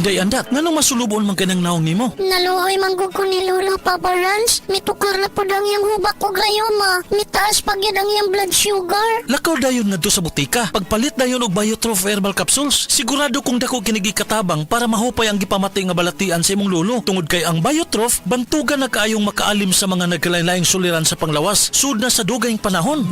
Day andat, nganong masulubon man kanang naong nimo? Naluoy manggug ko ni Lolo, Papa Rans. Mitukar na po ang iyang hubak o grayoma. Mitaas pag yan ang iyang blood sugar. Lakaw dayon na sa butika. Pagpalit dayon og Biotrof herbal capsules. Sigurado kung dako kinigi katabang para mahupay ang gipamatay nga balatian sa imong lolo. Tungod kay ang Biotrof, bantugan na kaayong makaalim sa mga nagkalain-laing suliran sa panglawas. Sud na sa dugayng panahon.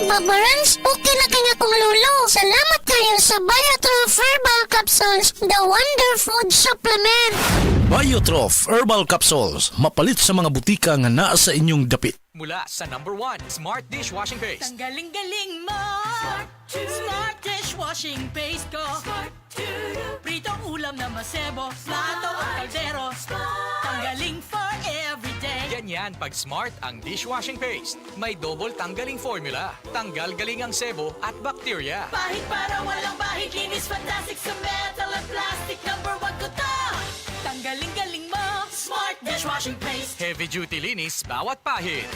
Papa Rans, okay na kaya kong Lolo. Salamat kayo sa Biotrof Herbal Capsules, the Wonder Food Supplement. Biotrof herbal capsules. Mapalit sa mga butika nga naa sa inyong dapit. Mula sa #1 Smart Dishwashing Paste. Ang galing-galing mo! Smart dishwashing paste ko. Pritong ulam na masebo, plato o kaldero. Tanggaling for everyday. Ganyan pag Smart ang dishwashing paste. May double tanggaling formula. Tanggal galing ang sebo at bakterya. Bahid para walang bahid, linis fantastic sa metal at plastic. #1 ko to! Tanggaling-galing mo! Smart dishwashing paste. Heavy duty linis bawat pahid.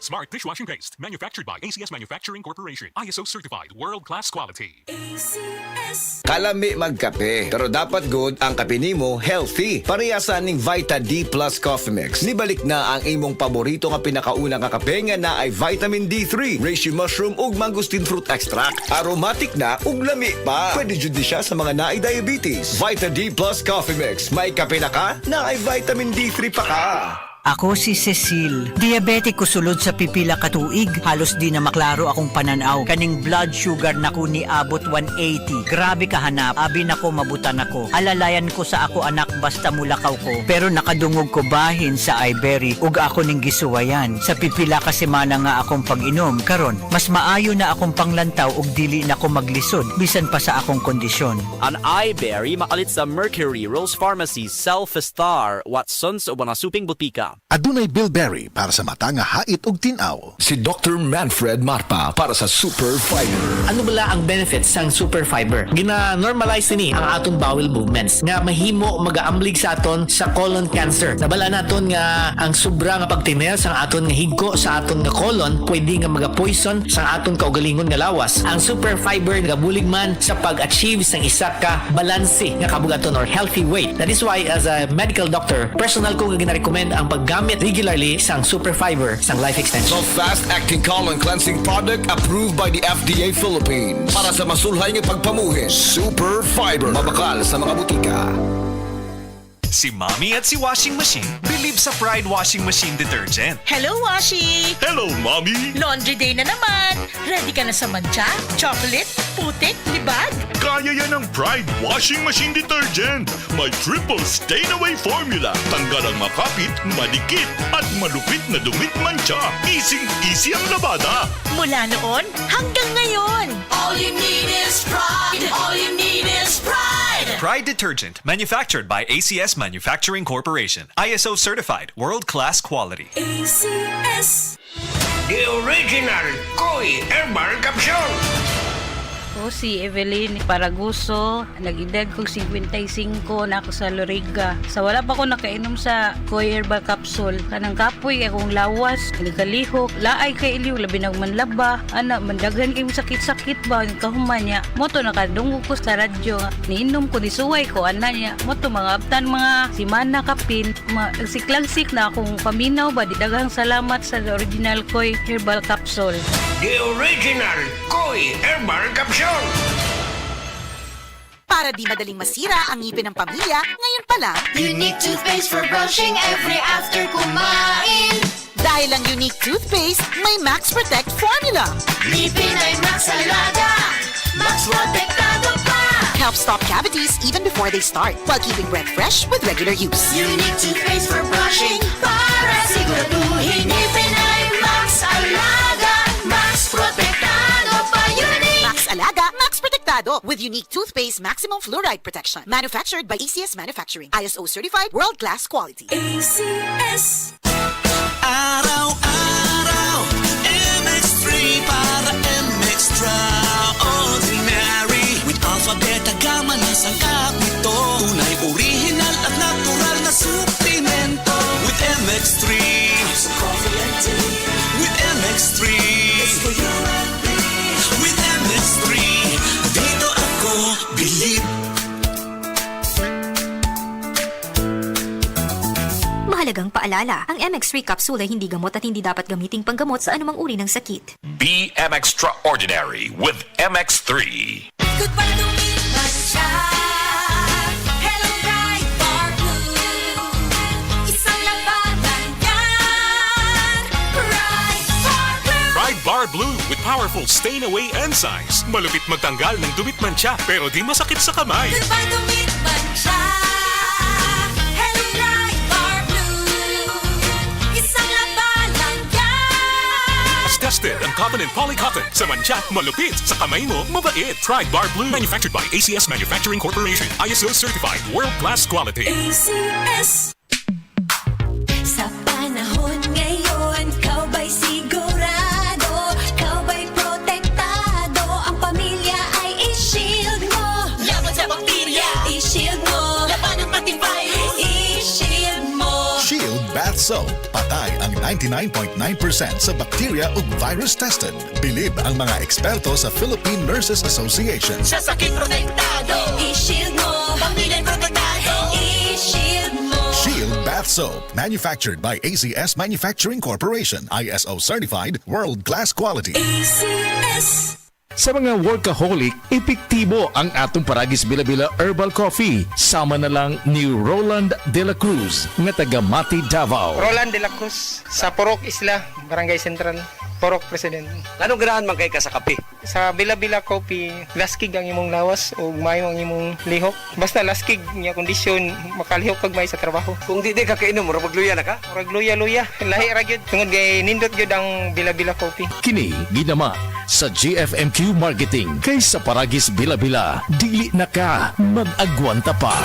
Smart Dishwashing Paste, manufactured by ACS Manufacturing Corporation. ISO certified, world-class quality. ACS. Kalami magkape, pero dapat good ang kape nimo healthy. Parehasan ning Vita D Plus Coffee Mix. Nibalik na ang imong paborito nga pinakauna nga kape nga na ay vitamin D3, reishi mushroom ug mangosteen fruit extract. Aromatic na ug lami pa. Pwede jud siya sa mga naay diabetes. Vita D Plus Coffee Mix. May kape na ka, na ay vitamin D3 pa ka. Ako si Cecil. Diabetic ko sulod sa pipila ka tuig. Halos di na maklaro akong pananaw. Kaning blood sugar nako ni abot 180. Grabe kahanap. Abi nako mabutan ako. Alalayan ko sa ako anak basta mulakaw ko. Pero nakadungog ko bahin sa iBerry ug ako ning gisuwayan. Sa pipila ka semana nga akong pag-inom. Karon, mas maayo na akong panglantaw ug dili na ko maglisod bisan pa sa akong kondisyon. Ang iBerry makalit sa Mercury, Rose Pharmacy, Self-Star, Watsons o mga suping butika. Adunay bilberry para sa mata nga hait ug tin-aw. Si Dr. Manfred Marpa para sa Super Fiber. Ano bala ang benefits sang super fiber? Gina-normalize ni ang aton bowel movements nga mahimo magaamblig sa aton sa colon cancer. Nabala naton nga ang sobra nga pagtiner sa aton nga higko sa aton nga colon pwede nga maga-poison sa aton kaugalingon nga lawas. Ang super fiber nagabulig man sa pag-achieve sang isa ka balanse nga kabugaton or healthy weight. That is why as a medical doctor, personal ko nga gina-recommend ang paggamit regularly sang super fiber sang life extension. So fast-acting colon cleansing product approved by the FDA Philippines. Para sa masulhay ng pagpamuhin, Super Fiber. Mabakal sa mga butika. Si Mommy at si Washing Machine believe sa Pride Washing Machine Detergent. Hello, Washi! Hello, Mommy! Laundry day na naman! Ready ka na sa mancha, chocolate, putik, libag? Kaya yan ang Pride Washing Machine Detergent. May triple stain-away formula. Tanggal ang makapit, madikit, at malupit na dumit mancha. Easy-easy ang labada. Mula noon hanggang ngayon. All you need is pride. All you need is pride. Pride Detergent, manufactured by ACS Manufacturing Corporation. ISO certified, world-class quality. ACS. The original Koi Herbal Capsule. Ako si Evelyn Paraguso, nag-edad kong 55 na ako sa Loriga. Sa wala pa ako nakainom sa Koi Herbal Capsule. Kanang kapoy, akong lawas, nagkalihok, laay kay iliw, labi ng manlaba. Ana, mandaghan kayong sakit-sakit ba, kahuman niya. Moto nakadungog ko sa radyo. Niinom ko, nisuway ko, ana niya. Moto mga abtan, mga simana kapin. Nagsiklagsik na akong paminaw ba, di daghang salamat sa original Koi Herbal Capsule. The original Koi Herbal Capsule. Para di madaling masira ang ngipin ng pamilya, ngayon pa lang, Unique toothpaste for brushing every after kumain. dahil ang unique toothpaste, may Max Protect formula. Ngipin ay Max Alaga, Max Protektado pa. Helps stop cavities even before they start, while keeping breath fresh with regular use. Unique toothpaste for brushing para siguraduhin. Ngipin ay Max Alaga, Max Protektado pa. Unique Max Alaga, Max Protectado with unique toothpaste maximum fluoride protection. Manufactured by ACS Manufacturing. ISO certified world-class quality. ACS. Araw-araw, MX3 para MX-Traordinary. With alpha, beta, gamma na sangkap nito. Tunay, original at natural na suplemento. With MX3, it's coffee and tea. With MX3, it's for you and me. With MX3, dito ako believe. Mahalagang paalala, ang MX3 capsule ay hindi gamot at hindi dapat gamiting panggamot sa anumang uri ng sakit. Be extraordinary with MX3. Good para lumipas siya. Hello Bright Bar Blue. Isang labanan yan. Bright Bar Blue. Pride Bar Blue with powerful stain-away enzymes. Malupit magtanggal ng dumit mancha pero di masakit sa kamay. Good para lumipas siya. Hello Bright Bar Blue. Isang labanan yan. As tested ang cotton and polycotton. Sa mancha, malupit. Sa kamay mo, mabait. Pride Bar Blue. Manufactured by ACS Manufacturing Corporation. ISO certified. World-class quality. ACS. Sa panahon ngayon, kau ba'y sigurado? Kau ba'y protektado? Ang pamilya ay i-shield mo. Laban sa bakterya, i-shield mo. Laban ng pati virus, i-shield mo. Shield Bath Soap. Patay ang 99.9% sa bacteria ug virus tested. Bilib ang mga eksperto sa Philippine Nurses Association. Sa sakit protektado, i-shield mo. Pamilya protektado, i-shield mo. Shield Bath Soap. Manufactured by ACS Manufacturing Corporation. ISO certified. World-class quality. ACS. Sa mga workaholic, epektibo ang atong Paragis Bila-Bila Herbal Coffee. Sama na lang ni Roland De La Cruz, nga taga Mati, Davao. Roland De La Cruz, sa Purok Isla, Barangay Central, Purok President. Anong ganahan man kay ka sa kape? Sa Bila-Bila Coffee, laskig ang imong lawas o mayo ang imong lihok. Basta laskig niya kondisyon, makalihok pag may sa trabaho. Kung di ka kainom, mura magluya na ka? Murag luya-luya, lahi ra gyud. Tungod kay nindot gyud ang Bila-Bila Coffee. Kini ginama sa GFMQ Marketing kay sa Paragis Bila-Bila. Dili na ka mag-agwanta pa.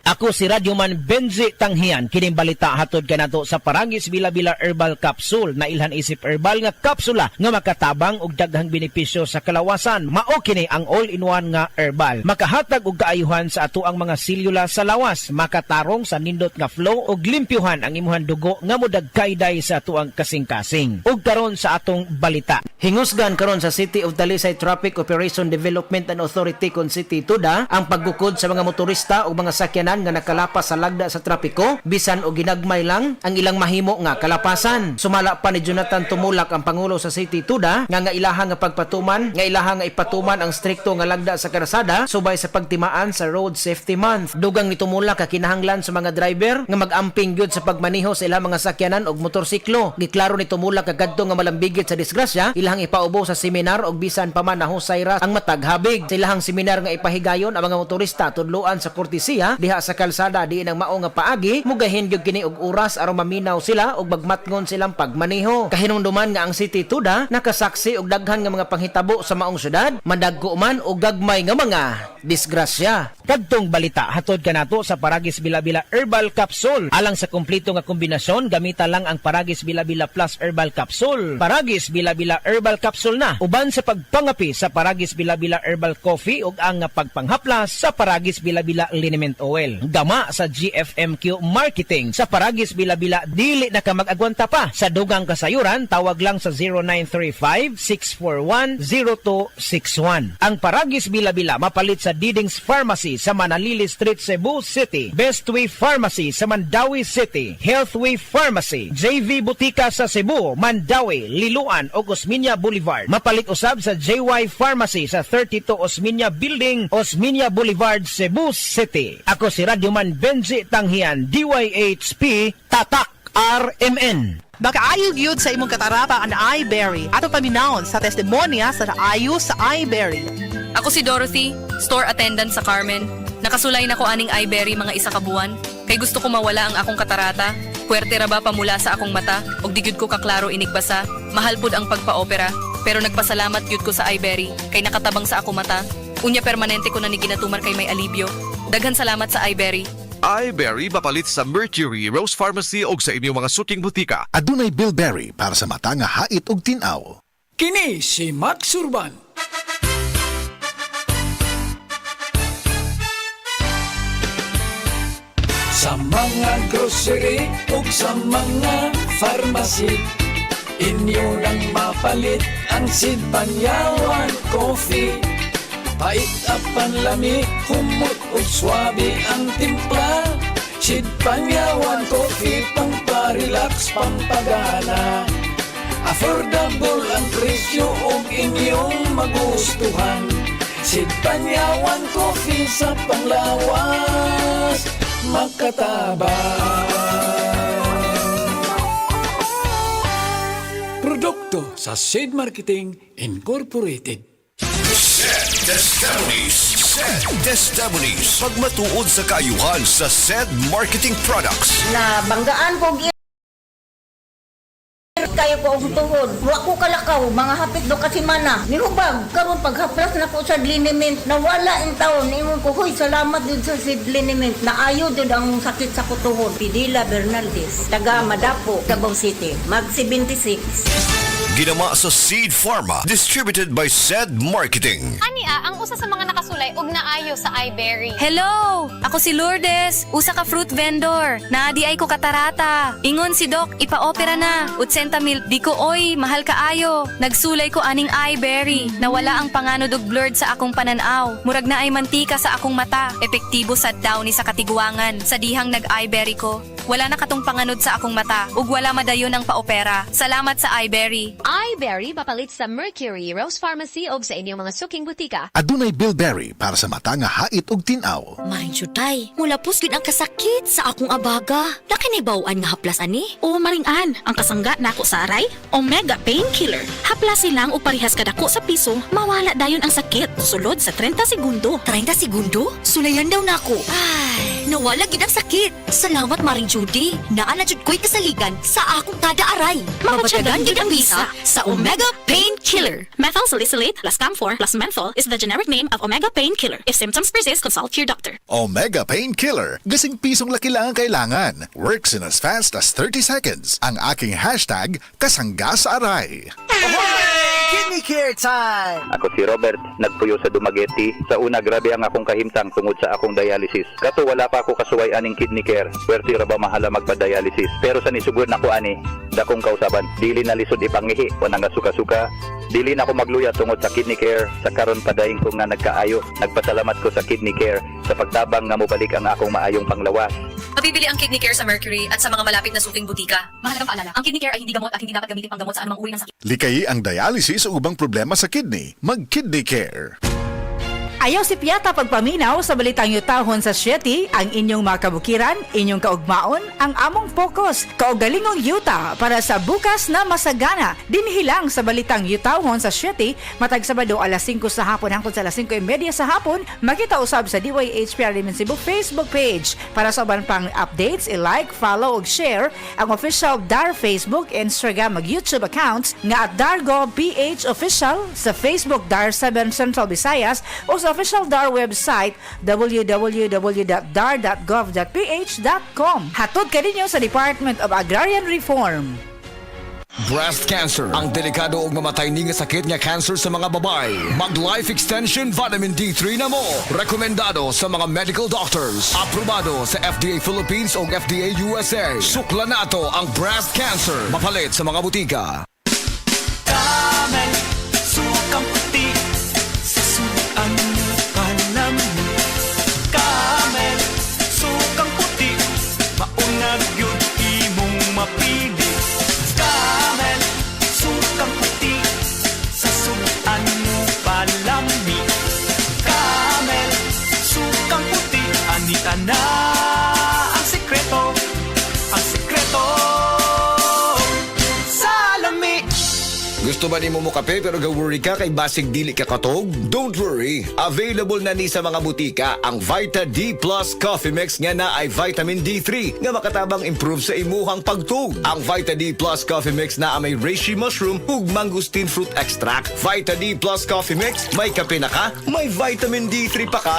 Ako si Radyoman Benzi Tanghian, kining balita hatod kanato sa Paragis Bila-Bila Herbal Capsule na ilhan isip herbal nga kapsula nga makatabang og daghang benepisyo sa kalawasan. Mao kini ang all-in-one nga herbal. Makahatag og kaayuhan sa ato ang mga selula sa lawas, makatarong sa nindot nga flow og limpyuhan ang imuhang dugo nga modagkayday sa ato ang kasing-kasing. Ug karon sa atong balita. Hingusgan karon sa City of Talisay Traffic Operation Development and Authority kon City Tuda ang paggukod sa mga motorista ug mga sakyanan nga nakalapas sa lagda sa trapiko bisan o ginagmay lang ang ilang mahimo nga kalapasan. Sumala pa ni Jonathan Tumulak ang pangulo sa City Tuda nga ilahang nga pagpatuman nga ilahang nga ipatuman ang strikto nga lagda sa kalsada subay sa pagtimaan sa Road Safety Month. Dugang ni Tumulak ka kinahanglan sa mga driver nga mag-amping gyud sa pagmaneho sa ilang mga sakyanan og motorsiklo. Giklaro ni Tumulak kadto nga malambigit sa disgrasya ilahang ipaubo sa seminar og bisan pa man nahusay ra ang mataghabig. Sa ilahang seminar nga ipahigayon ang mga motorista tudloan sa kortesiya diha sa kalsada diin ang mao nga paagi mugahin gyud kini og oras aron maminaw sila og magmatngon silang pagmaneho. Kahinungduman nga ang City Tuda nakasaksi og daghan nga mga panghitabo sa maong syudad, madagko man og gagmay nga mga disgrasya. Kadtong balita hatod kanato sa Paragis Bila-Bila Herbal Capsule. Alang sa kumpleto nga kombinasyon, gamita lang ang Paragis Bila-Bila Plus Herbal Capsule. Paragis Bila-Bila Herbal Capsule na uban sa pagpangapi sa Paragis Bila-Bila Herbal Coffee ug ang pagpanghaplas sa Paragis Bila-Bila Liniment Oil. Gama sa GFMQ Marketing sa Paragis Bila-Bila dili na ka mag-agwanta pa. Sa dugang kasayuran tawag lang sa 0935-641-0261. Ang Paragis Bila-Bila mapalit sa Diding's Pharmacy sa Manalili Street, Cebu City, Bestway Pharmacy sa Mandawi City, Healthway Pharmacy, JV Butika sa Cebu, Mandawi, Liloan o Osmeña Boulevard. Mapalit usab sa JY Pharmacy sa 32 Osmeña Building, Osmeña Boulevard, Cebu City. Ako si Radyoman Benji Tanghian, DYHP, Tatak RMN. Makaayog yun sa imong katarapa ang iBerry. Ato paminahon sa testimonya sa ayo sa iBerry. Ako si Dorothy, store attendant sa Carmen. Nakasulay na ko aning iBerry mga isa ka buwan. Kay gusto ko mawala ang akong katarata. Puwerte ra ba pamula sa akong mata? Og di gyud ko kaklaro inigbasa. Mahal pud ang pagpa-opera. Pero nagpasalamat gyud ko sa iBerry. Kay nakatabang sa akong mata. Unya permanente ko na ni ginatuman kay may alibyo. Daghan salamat sa iBerry. iBerry mapalit sa Mercury, Rose Pharmacy o sa inyong mga suking butika. Adunay Bilberry para sa mata nga hait og tin-aw. Kini si Max Urban. Sa mga grocery ug sa mga pharmacy, inyo nang mapalit ang Sid Panyawan Coffee. Pait apan lami, humot ug swabe ang timpla. Sid Panyawan Coffee. Coffee, pamparelax, pampagana. Affordable ang presyo ug inyong magustuhan. Sid Panyawan Coffee sa panglawas, makatabang. Produkto sa Sid Marketing Incorporated. SED Testimonies. Pagmatuod sa kaayuhan sa SED Marketing Products. Na banggaan ko kayo ko ang tuhod. Wa ko kalakaw, mga hapit do kasi mana. Nihubag, karon paghaplas na ko sa liniment, nawala ang taon. Ingon ko, huy, salamat din sa seed liniment. Naayo din ang sakit sa kutuhod. Pidila Bernaldez, taga Madapo, Davao City, mag 76. Ginama sa Seed Pharma. Distributed by SED Marketing. Ania, ang usa sa mga nakasulay og naayo sa iBerry. Hello! Ako si Lourdes, usa ka fruit vendor. Naadi ay ko katarata. Ingon si Doc, ipa-opera na. 80 mil, di ko oy, mahal kaayo. Nagsulay ko aning iBerry. Nawala ang panganod og blurred sa akong pananaw. Murag na ay mantika sa akong mata. Epektibo sa daw ni sa katiguangan. Sa dihang nag-iBerry ko. Wala na katong panganod sa akong mata. Ug wala madayon ang paopera. Salamat sa iBerry. iBerry papalit sa Mercury Rose Pharmacy o sa inyong mga suking butika. Adunay Bilberry para sa mata nga hait og tinaw. Mind you, tay. Mula pusgid ang kasakit sa akong abaga. Nakinibawaan nga haplas ani. O maringan, ang kasangga na ako sa aray, Omega Painkiller. Haplas silang o parihas kadako sa piso, mawala dayon ang sakit. Sulod sa 30 segundo. 30 segundo? Sulayan daw nako. Ay, nawala gid ang sakit. Salamat, Maring Judy. Naa na jud ko'y kasaligan sa akong kada aray. Mapatyagan gid ang bisa sa Omega Painkiller. Methyl salicylate plus camphor plus menthol is the generic name of Omega Painkiller. If symptoms persist, consult your doctor. Omega Painkiller. Gasing pisong laki lang ang kailangan. Works in as fast as 30 seconds. Ang aking hashtag, kasangga sa aray. Kidney Care Time! Ako si Robert, nagpuyo sa Dumaguete. Sa una, grabe ang akong kahimtang tungod sa akong dialysis. Kato wala pa ako kasuway aning kidney care. Pwerte ra ba mahala magpa-dialysis? Pero sa nisugod na ko ani, dakong kausaban. Dili na lisod ipangihi o nang suka-suka. Dili na ako magluya tungod sa kidney care. Sa karon padayon ko nga nagkaayo. Nagpasalamat ko sa kidney care sa pagtabang nga mobalik ang akong maayong panglawas. Mabibili ang Kidney Care sa Mercury at sa mga malapit na suking butika. Mahalagang paalala, ang Kidney Care ay hindi gamot at hindi dapat gamitin panggamot sa anumang uri ng sakit. Likayi ang dialysis o ubang problema sa kidney. Mag-Kidney Care. Ayaw si Piata pagpaminaw sa balitang yutahon sa Sieti, ang inyong mga kabukiran, inyong kaugmaon, ang among focus, kaugalingong yuta para sa bukas na masagana. Dinhilang sa balitang yutahon sa Sieti, matag Sabado alas 5 sa hapon hangtod sa alas 5:30 sa hapon, makita usab sa DYHPR Cebu Facebook page. Para sa uban pang updates, i-like, follow ug share ang official DAR Facebook, Instagram ug YouTube accounts nga at DARGO.ph official sa Facebook DAR 7 Central Visayas o sa official DAR website www.dar.gov.ph.com. Hatod ka ninyo sa Department of Agrarian Reform. Breast cancer, ang delikado ug mamatay ni nga sakit nga cancer sa mga babae. Mag Life Extension Vitamin D3 na mo. Rekomendado sa mga medical doctors. Aprobado sa FDA Philippines ug FDA USA. Sukla nato ang breast cancer. Mapalit sa mga butika. Camel, sukang puti sa suan panami. Camel, sukang puti, maunag yun imong mapili. Camel, sukang puti sa suan palami. Camel, sukang puti, anita na ang sekreto, ang sekreto. Gusto ba ni mo kape pero ga-worry ka kay basig dili ka katog? Don't worry! Available na ni sa mga butika ang Vita D Plus Coffee Mix nga na ay vitamin D3 nga makatabang improve sa imuhang pagtug. Ang Vita D Plus Coffee Mix na may reishi mushroom ug mangosteen fruit extract. Vita D Plus Coffee Mix, may kape na ka, may vitamin D3 pa ka!